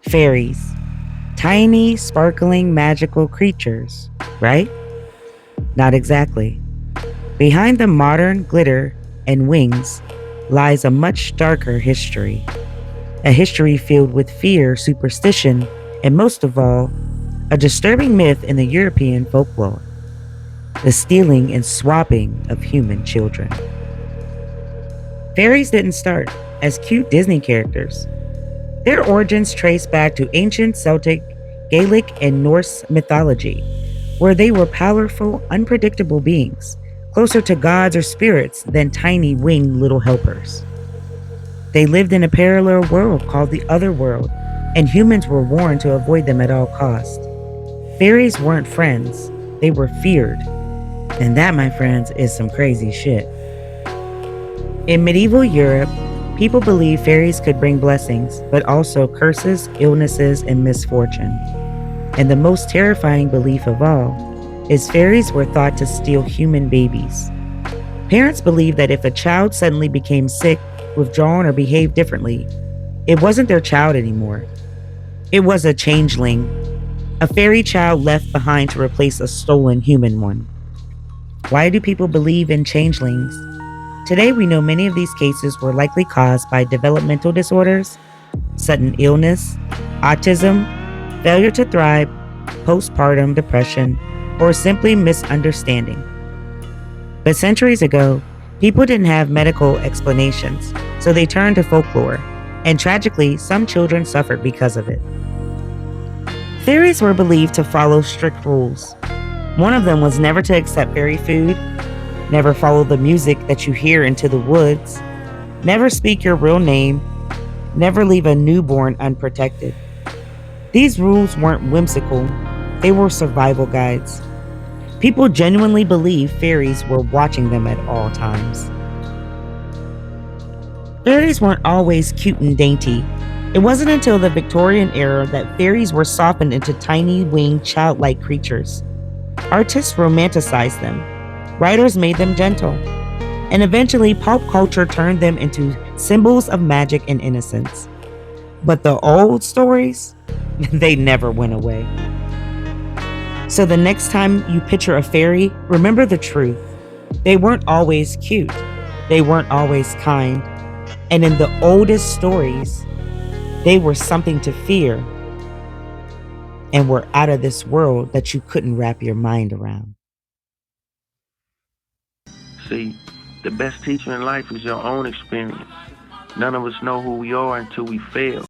Fairies. Tiny, sparkling, magical creatures, right? Not exactly. Behind the modern glitter and wings lies a much darker history. A history filled with fear, superstition, and most of all, a disturbing myth in the European folklore: the stealing and swapping of human children. Fairies didn't start as cute Disney characters. Their origins trace back to ancient Celtic, Gaelic, and Norse mythology, where they were powerful, unpredictable beings, closer to gods or spirits than tiny winged little helpers. They lived in a parallel world called the Otherworld, and humans were warned to avoid them at all costs. Fairies weren't friends, they were feared. And that, my friends, is some crazy shit. In medieval Europe, people believed fairies could bring blessings, but also curses, illnesses, and misfortune. And the most terrifying belief of all is fairies were thought to steal human babies. Parents believed that if a child suddenly became sick, withdrawn, or behaved differently, it wasn't their child anymore. It was a changeling, a fairy child left behind to replace a stolen human one. Why do people believe in changelings? Today, we know many of these cases were likely caused by developmental disorders, sudden illness, autism, failure to thrive, postpartum depression, or simply misunderstanding. But centuries ago, people didn't have medical explanations, so they turned to folklore, and tragically, some children suffered because of it. Fairies were believed to follow strict rules. One of them was never to accept fairy food, never follow the music that you hear into the woods, never speak your real name, never leave a newborn unprotected. These rules weren't whimsical, they were survival guides. People genuinely believed fairies were watching them at all times. Fairies weren't always cute and dainty. It wasn't until the Victorian era that fairies were softened into tiny winged childlike creatures. Artists romanticized them, writers made them gentle, and eventually pop culture turned them into symbols of magic and innocence. But the old stories, they never went away. So the next time you picture a fairy, remember the truth. They weren't always cute, they weren't always kind, and in the oldest stories, they were something to fear and were out of this world that you couldn't wrap your mind around. See, the best teacher in life is your own experience. None of us know who we are until we fail.